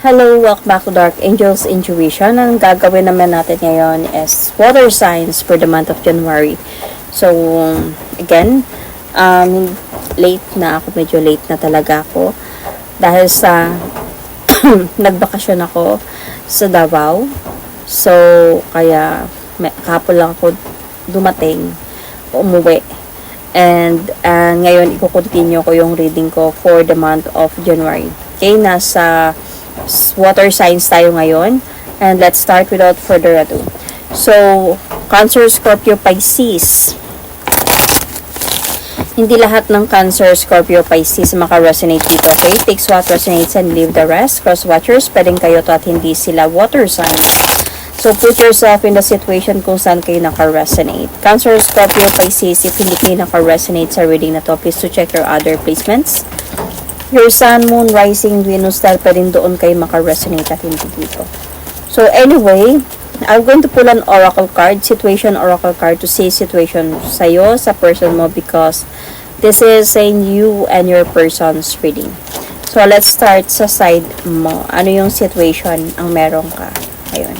Hello, welcome back to Dark Angels Intuition. Ang gagawin naman natin ngayon is water signs for the month of January. So, again, late na ako. Medyo late na talaga ako. Dahil sa nagbakasyon ako sa Davao. So, kaya kahapon lang ako dumating, umuwi. And ngayon, i-continue ko yung reading ko for the month of January. Okay, nasa water signs tayo ngayon. And let's start without further ado. So, Cancer, Scorpio, Pisces. Hindi lahat ng Cancer, Scorpio, Pisces maka-resonate dito. Okay? Takes what resonates and leave the rest. Cross-watchers, pwedeng kayo to at hindi sila water signs. So, put yourself in the situation kung saan kayo naka-resonate. Cancer, Scorpio, Pisces, if hindi kayo naka-resonate sa reading na to, please to check your other placements. Your Sun, Moon, Rising, Venus, dahil pa rin doon kayo maka-resonate at hindi dito. So, anyway, I'm going to pull an oracle card, situation oracle card, to say situation sa'yo, sa person mo, because this is saying you and your person's reading. So, let's start sa side mo. Ano yung situation ang meron ka? Ayun.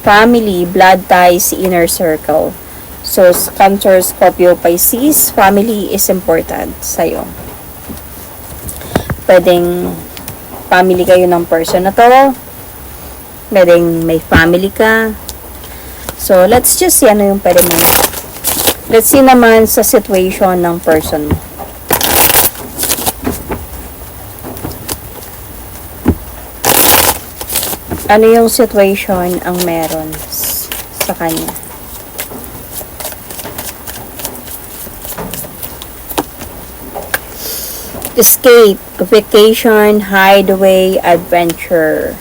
Family, blood ties, inner circle. So, Cancer, Scorpio, Pisces, family is important sa'yo. Pwedeng family kayo ng person na to. Pwedeng may family ka. So, let's just see ano yung pwede mo. Let's see naman sa situation ng person mo. Ano yung situation ang meron sa kanya? Escape, vacation, hideaway, adventure.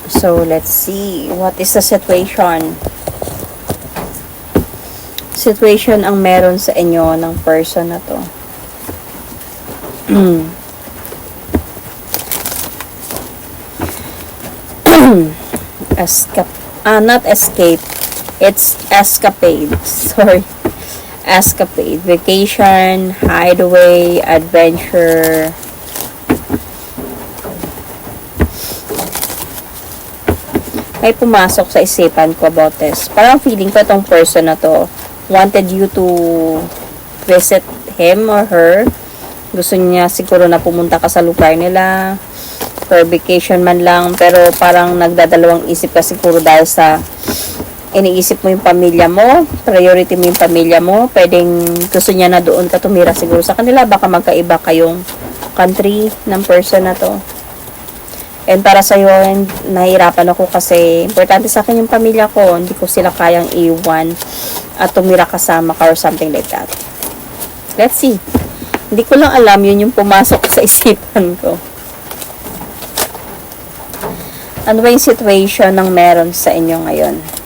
So, let's see. What is the situation? Situation ang meron sa inyo ng person na to. Not escape. It's escapade. Sorry. Escapade, vacation, hideaway, adventure. May pumasok sa isipan ko about this. Parang feeling ko itong person na to wanted you to visit him or her. Gusto niya siguro na pumunta ka sa lugar nila for vacation man lang, pero parang nagdadalawang isip ka siguro dahil sa iniisip mo yung pamilya mo, priority mo yung pamilya mo, pwedeng gusto niya na doon ka tumira siguro sa kanila, baka magkaiba kayong country ng person na to. And para sa'yo, nahihirapan ako kasi importante sa akin yung pamilya ko, hindi ko sila kayang iwan at tumira kasama ka or something like that. Let's see. Hindi ko lang alam, yun yung pumasok sa isipan ko. Ano ba yung situation ng meron sa inyo ngayon?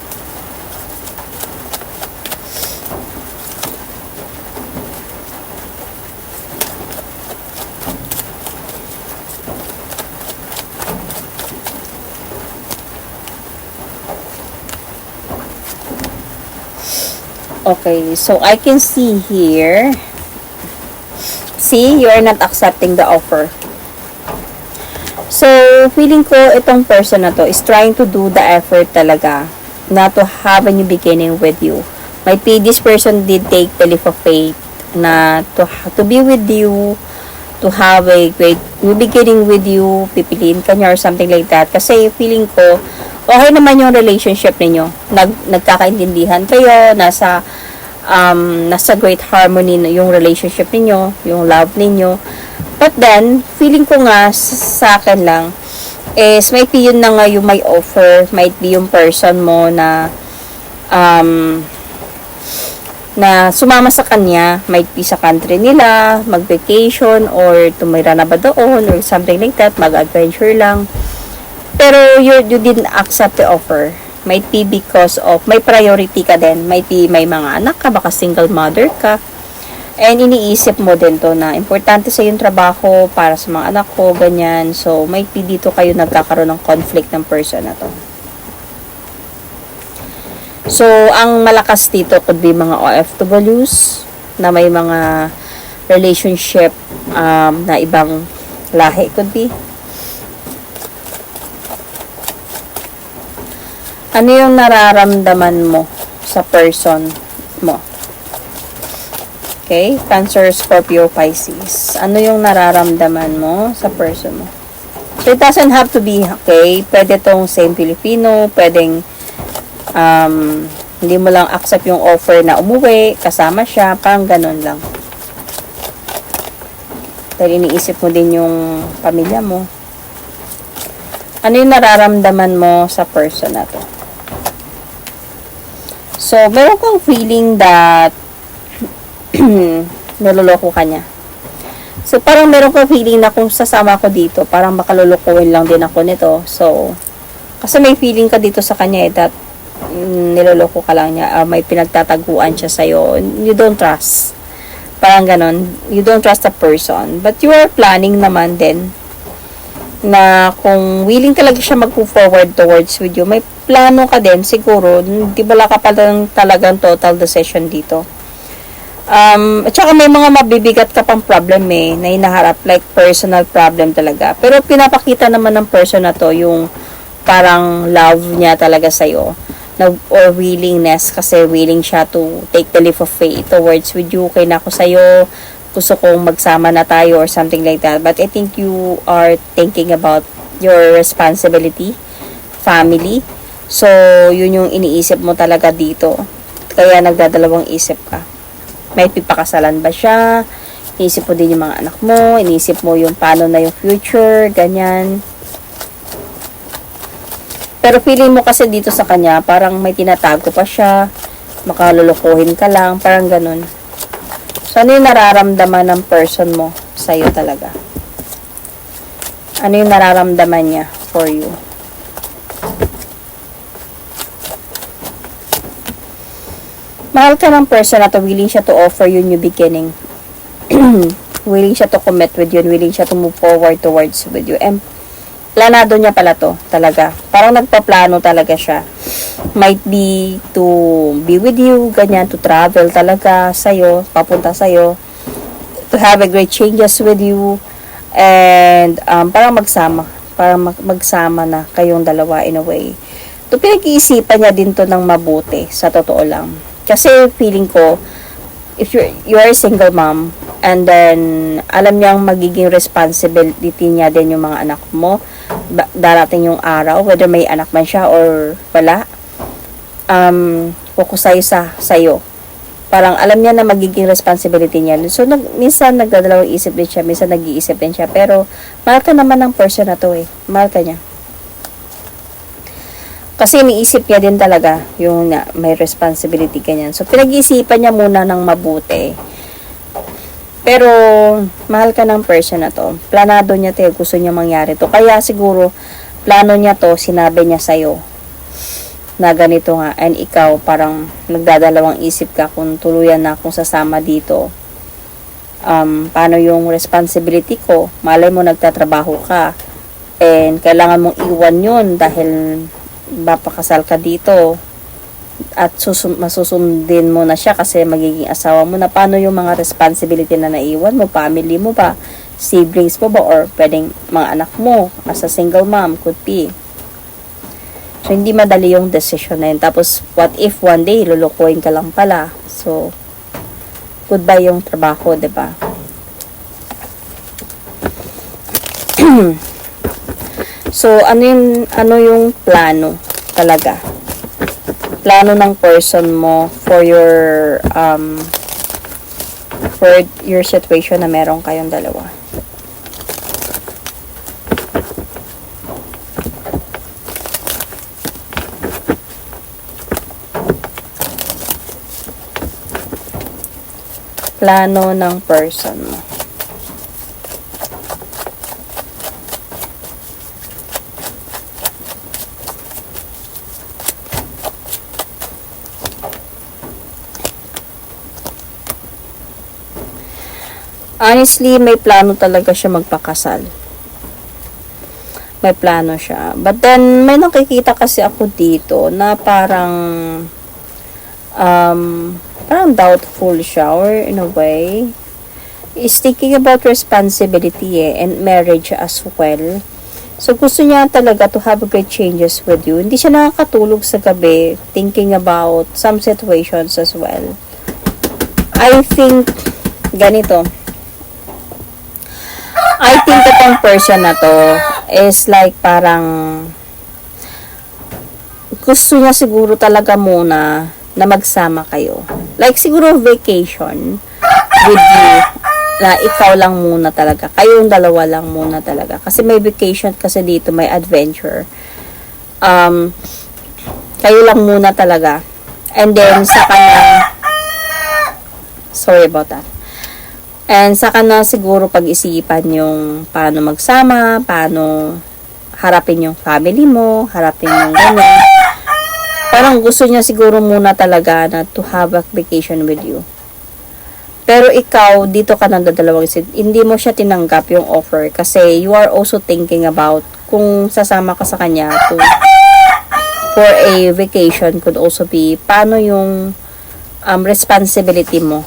Okay, so I can see here. See, you are not accepting the offer. So, feeling ko itong person na to is trying to do the effort talaga na to have a new beginning with you. Might be this person did take the leap of faith na to be with you, to have a great new beginning with you, pipiliin ka niya or something like that. Kasi feeling ko, okay naman yung relationship ninyo. Nagkakaintindihan kayo, nasa great harmony yung relationship ninyo, yung love ninyo. But then, feeling ko nga sa akin lang, is might be yun na nga yung may offer, might be yung person mo na na sumama sa kanya, might be sa country nila, mag-vacation, or tumira na ba doon, or something like that, mag-adventure lang. Pero you didn't accept the offer. Might be because of, may priority ka din. Might be may mga anak ka, baka single mother ka. And iniisip mo din to na importante sa yung trabaho para sa mga anak ko, ganyan. So, might be dito kayo nagkakaroon ng conflict ng person na to. So, ang malakas dito could be mga OFWs na may mga relationship na ibang lahi, could be. Ano yung nararamdaman mo sa person mo? Okay? Cancer, Scorpio, Pisces. Ano yung nararamdaman mo sa person mo? So, it doesn't have to be, okay? Pwede tong same Filipino, pwedeng hindi mo lang accept yung offer na umuwi, kasama siya, parang ganun lang. Dahil iniisip mo din yung pamilya mo. Ano yung nararamdaman mo sa person na to? So, meron kang feeling that naloloko ka niya. So, parang meron kang feeling na kung sasama ko dito, parang makalulukuhin lang din ako nito. So, kasi may feeling ka dito sa kanya that niloloko ka lang niya, may pinagtataguan siya sa'yo. You don't trust. Parang ganon. You don't trust the person. But you are planning naman din na kung willing talaga siya mag-move forward towards with you, may plano ka din, siguro, di ba ka pa lang talagang total decision dito. At saka may mga mabibigat ka pang problem na hinaharap, like personal problem talaga. Pero pinapakita naman ng person na to yung parang love niya talaga sa'yo. Or willingness, kasi willing siya to take the leap of faith towards with you. Kaya na ako sa'yo, gusto kong magsama na tayo or something like that. But I think you are thinking about your responsibility, family. So, yun yung iniisip mo talaga dito. Kaya nagdadalawang isip ka. May pipakasalan ba siya? Iniisip mo din yung mga anak mo. Iniisip mo yung paano na yung future, ganyan. Pero feeling mo kasi dito sa kanya, parang may tinatago pa siya. Makalulukuhin ka lang, parang ganun. So, ano yung nararamdaman ng person mo sa'yo talaga? Ano yung nararamdaman niya for you? Mahal ka ng person na to, willing siya to offer you new beginning. Willing siya to commit with you, willing siya to move forward towards with you. And planado niya pala to, talaga. Parang nagpaplano talaga siya. Might be to be with you, ganyan, to travel talaga sa'yo, papunta sa'yo, to have a great changes with you, and parang magsama na kayong dalawa in a way. To pinag-iisipan niya din to ng mabuti, sa totoo lang. Kasi feeling ko, if you are a single mom, and then alam niyang magiging responsibility niya din yung mga anak mo, darating yung araw, whether may anak man siya or wala, focus sa'yo. Parang alam niya na magiging responsibility niya. So, minsan nagdadalawang isip din siya, minsan nag-iisip din siya, pero mahal ka naman ng person na to mahal ka niya. Kasi iniisip niya din talaga yung may responsibility ganyan. So, pinag-iisipan niya muna ng mabuti. Pero, mahal ka ng person na to. Planado niya to, gusto niya mangyari to. Kaya siguro, plano niya to, sinabi niya sa'yo na ganito nga. And ikaw, parang nagdadalawang isip ka kung tuluyan na akong sasama dito. Paano yung responsibility ko? Malay mo, nagtatrabaho ka. And kailangan mong iwan yun dahil mapakasal ka dito at masusundin mo na siya kasi magiging asawa mo na. Paano yung mga responsibility na naiwan mo, family mo ba, siblings mo ba, or pwedeng mga anak mo as a single mom, could be. So, hindi madali yung decision na yun. Tapos, what if one day lulukuhin ka lang pala? So, goodbye yung trabaho, diba? So, ano yung plano talaga? Plano ng person mo for your situation na meron kayong dalawa. Plano ng person mo. Honestly, may plano talaga siya magpakasal. May plano siya. But then, may nakikita kasi ako dito na parang doubtful siya, or in a way is thinking about responsibility and marriage as well. So, gusto niya talaga to have great changes with you. Hindi siya nakakatulog sa gabi thinking about some situations as well. I think, ganito. I think itong person na to is like parang gusto niya siguro talaga muna na magsama kayo. Like siguro vacation with you. Na ikaw lang muna talaga. Kayong dalawa lang muna talaga. Kasi may vacation kasi dito, may adventure. Kayo lang muna talaga. And then, sa kanya, sorry about that. And saka na siguro pag-isipan yung paano magsama, paano harapin yung family mo, harapin yung ganyan. Parang gusto niya siguro muna talaga na to have a vacation with you. Pero ikaw, dito ka nagdadalawang isip, hindi mo siya tinanggap yung offer kasi you are also thinking about kung sasama ka sa kanya for a vacation could also be paano yung responsibility mo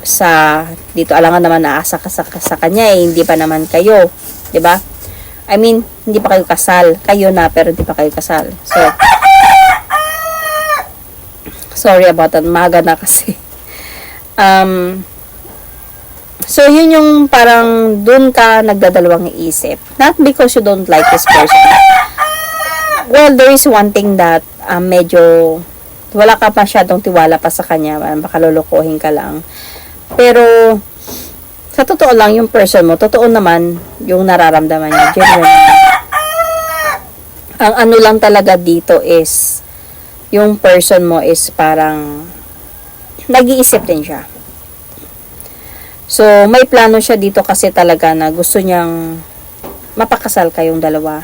sa dito. Alangan naman naasa ka sa kanya hindi pa naman kayo, 'di ba? I mean, hindi pa kayo kasal. Kayo na pero hindi pa kayo kasal. So, sorry about that. Maga na kasi. So, yun yung parang dun ka nagdadalawang isip. Not because you don't like this person. Well, there is one thing that medyo wala ka masyadong tiwala pa sa kanya. Baka lulukuhin ka lang. Pero, sa totoo lang, yung person mo, totoo naman yung nararamdaman niya. Genuine. Ang ano lang talaga dito is, yung person mo is parang nag-iisip din siya. So, may plano siya dito kasi talaga na gusto niyang mapakasal kayong dalawa.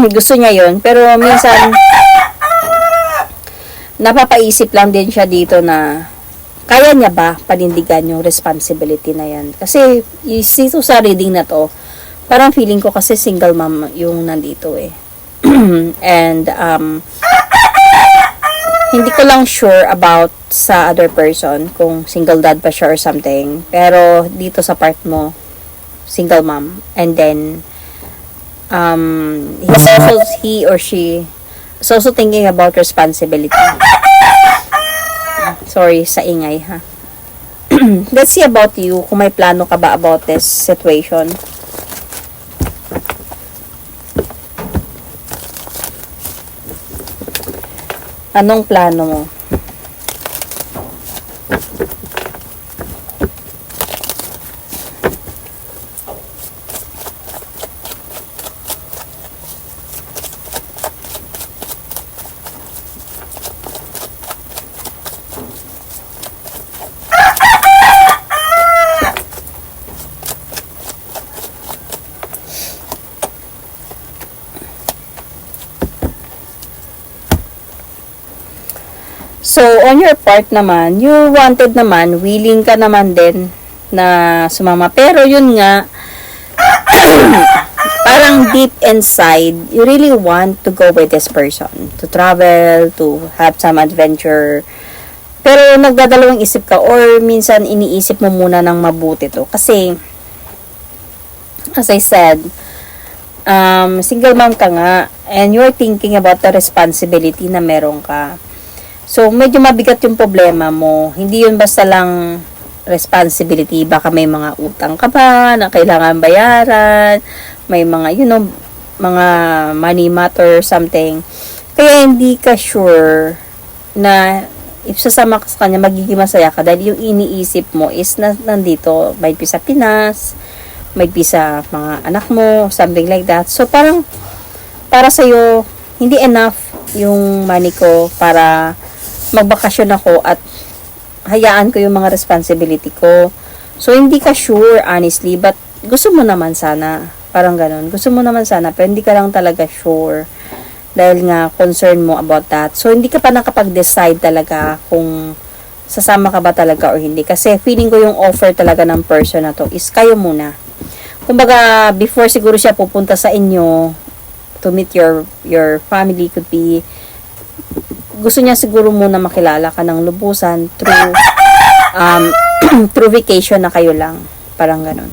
Gusto niya yon. Pero minsan, napapaisip lang din siya dito na kaya niya ba panindigan yung responsibility na yan. Kasi, dito sa reading na to, parang feeling ko kasi single mom yung nandito eh. And, hindi ko lang sure about sa other person kung single dad pa siya or something. Pero dito sa part mo, single mom. And then, he or she is also thinking about responsibility. Sorry sa ingay ha. Let's see about you. Kung may plano ka ba about this situation. Anong plano mo? So, on your part naman, you wanted naman, willing ka naman din na sumama. Pero yun nga, parang deep inside, you really want to go with this person. To travel, to have some adventure. Pero nagdadalawang isip ka or minsan iniisip mo muna ng mabuti to. Kasi, as I said, single mom ka nga and you're thinking about the responsibility na meron ka. So, medyo mabigat yung problema mo. Hindi yun basta lang responsibility. Baka may mga utang ka pa na kailangan bayaran. May mga, mga money matter or something. Kaya hindi ka sure na if sasama ka sa kanya, magiging masaya ka. Dahil yung iniisip mo is nandito. May sa Pinas, may sa mga anak mo, something like that. So, parang, para sa'yo, hindi enough yung money ko para magbakasyon ako at hayaan ko yung mga responsibility ko. So, hindi ka sure, honestly, but gusto mo naman sana. Parang ganun. Gusto mo naman sana, pero hindi ka lang talaga sure. Dahil nga, concern mo about that. So, hindi ka pa nakapag-decide talaga kung sasama ka ba talaga or hindi. Kasi, feeling ko yung offer talaga ng person na to is kayo muna. Kumbaga, before siguro siya pupunta sa inyo to meet your family, could be gusto niya siguro muna makilala ka ng lubusan through through vacation na kayo lang. Parang ganun.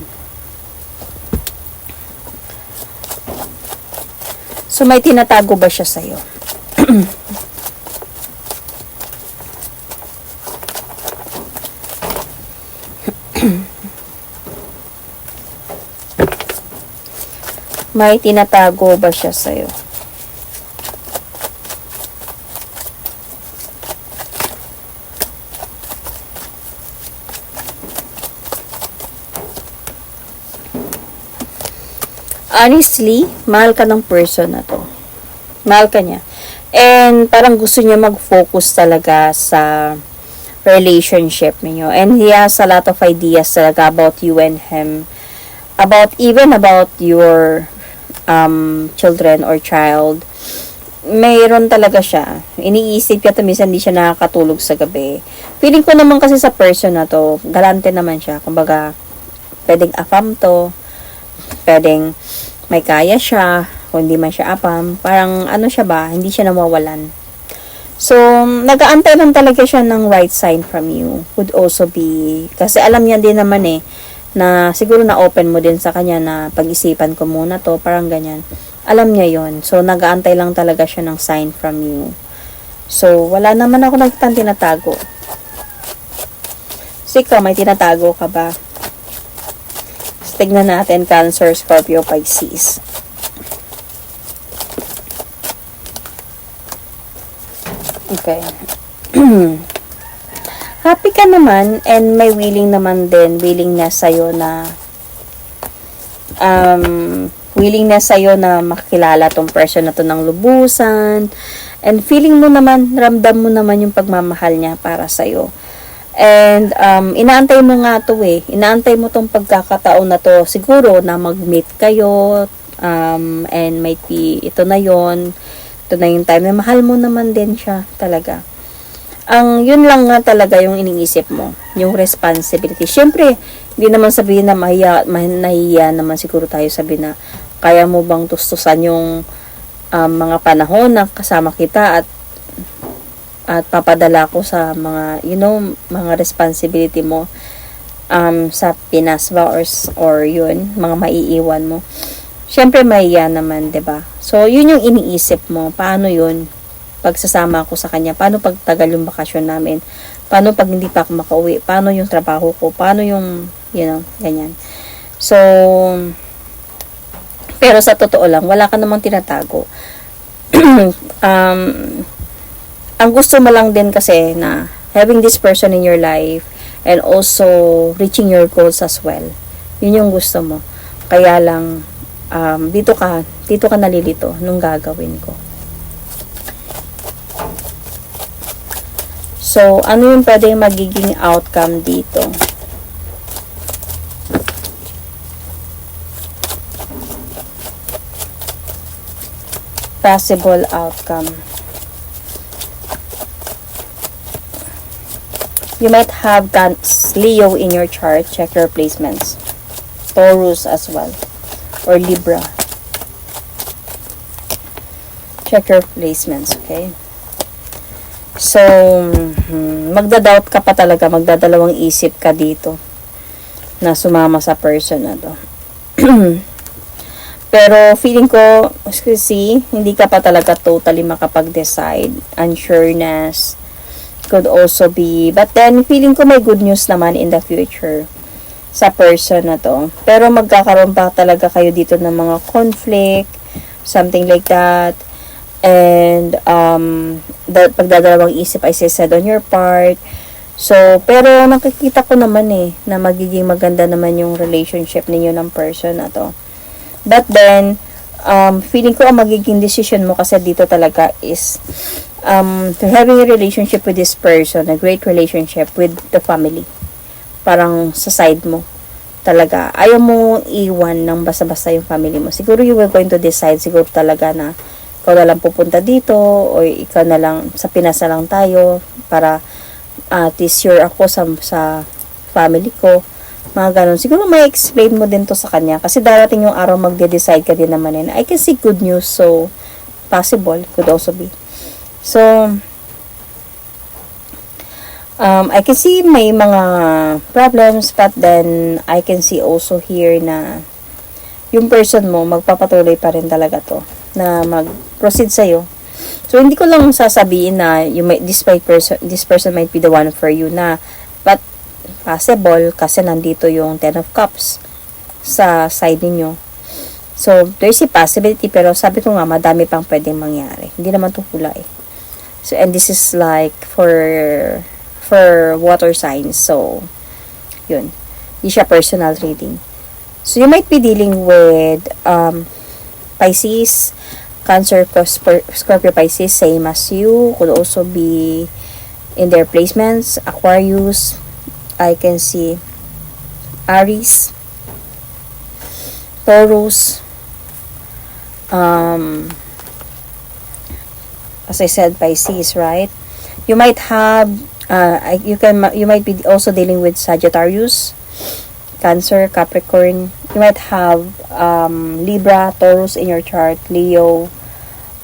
So, may tinatago ba siya sa'yo? May tinatago ba siya sa'yo? Honestly, mahal ka ng person na to. Mahal ka niya. And parang gusto niya mag-focus talaga sa relationship niyo. And he has a lot of ideas talaga about you and him. Even about your children or child. Mayroon talaga siya. Iniisip ka minsan hindi siya nakakatulog sa gabi. Feeling ko naman kasi sa person na to, galante naman siya. Kumbaga, pwedeng afam to. Pwedeng may kaya siya, kung hindi man siya apam, parang ano siya ba, hindi siya nawawalan. So, nag-aantay lang talaga siya ng right sign from you. Would also be, kasi alam niya din naman na siguro na-open mo din sa kanya na pag-isipan ko muna to, parang ganyan. Alam niya yon. So, nag-aantay lang talaga siya ng sign from you. So, wala naman ako nakitang tinatago. So, ikaw, may tinatago ka ba? Tignan natin, Cancer, Scorpio, Pisces. Okay. Happy ka naman and may willingness sa'yo na makilala tong person na to ng lubusan. And feeling mo naman, ramdam mo naman yung pagmamahal niya para sa'yo. And, inaantay mo nga to Inaantay mo tong pagkakataon na to. Siguro na mag-meet kayo. And might be, ito na yung time na mahal mo naman din siya talaga. Yun lang nga talaga yung iniisip mo. Yung responsibility. Siyempre, hindi naman sabihin na nahiya naman siguro tayo sabihin na kaya mo bang tustusan yung mga panahon na kasama kita at papadala ko sa mga, mga responsibility mo sa Pinas ba or yun, mga maiiwan mo. Siyempre, mahiya naman, 'di ba? So, yun yung iniisip mo. Paano yun? Pagsasama ko sa kanya. Paano pag tagal yung bakasyon namin? Paano pag hindi pa ako makauwi? Paano yung trabaho ko? Paano yung, ganyan. So, pero sa totoo lang, wala ka namang tinatago. Ang gusto mo lang din kasi na having this person in your life and also reaching your goals as well. Yun yung gusto mo. Kaya lang, dito ka nalilito nung gagawin ko. So, ano yung pwedeng magiging outcome dito? Possible outcome. You might have Leo in your chart. Check your placements. Taurus as well. Or Libra. Check your placements, okay? So, magda-doubt ka pa talaga. Magdadalawang isip ka dito na sumama sa person na to. Pero feeling ko, hindi ka pa talaga totally makapag-decide. Unsureness could also be, but then feeling ko may good news naman in the future sa person na to. Pero magkakaroon pa talaga kayo dito ng mga conflict, something like that. And pagdadalawang isip ay said on your part. So, pero nakikita ko naman na magiging maganda naman yung relationship ninyo ng person na to. But then, feeling ko ang magiging decision mo kasi dito talaga is having a relationship with this person, a great relationship with the family. Parang sa side mo talaga. Ayaw mo iwan ng basta-basta yung family mo. Siguro you were going to decide siguro talaga na ikaw na lang pupunta dito o ikaw na lang, sa Pinas na lang tayo para at least sure ako sa family ko. Mga ganun. Siguro may explain mo din to sa kanya kasi darating yung araw magde-decide ka din naman I can see good news, so possible, could also be. So, I can see may mga problems, but then I can see also here na yung person mo, magpapatuloy pa rin talaga to na mag-proceed sa'yo. So, hindi ko lang sasabihin na this person might be the one for you na, but possible kasi nandito yung Ten of Cups sa side ninyo. So, there's a possibility, pero sabi ko nga, madami pang pwedeng mangyari. Hindi naman to hula eh. So, and this is like for water signs. So, yun. Hindi siya personal reading. So, you might be dealing with Pisces, Cancer, Scorpio, Pisces, same as you. Could also be in their placements. Aquarius, I can see Aries, Taurus, as I said, Pisces, right? You might have you might be also dealing with Sagittarius, Cancer, Capricorn. You might have Libra, Taurus in your chart, Leo,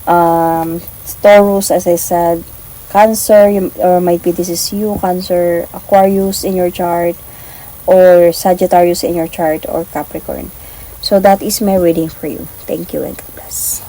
Taurus, as I said, Cancer, or might be this is you, Cancer, Aquarius in your chart, or Sagittarius in your chart, or Capricorn. So that is my reading for you. Thank you and God bless.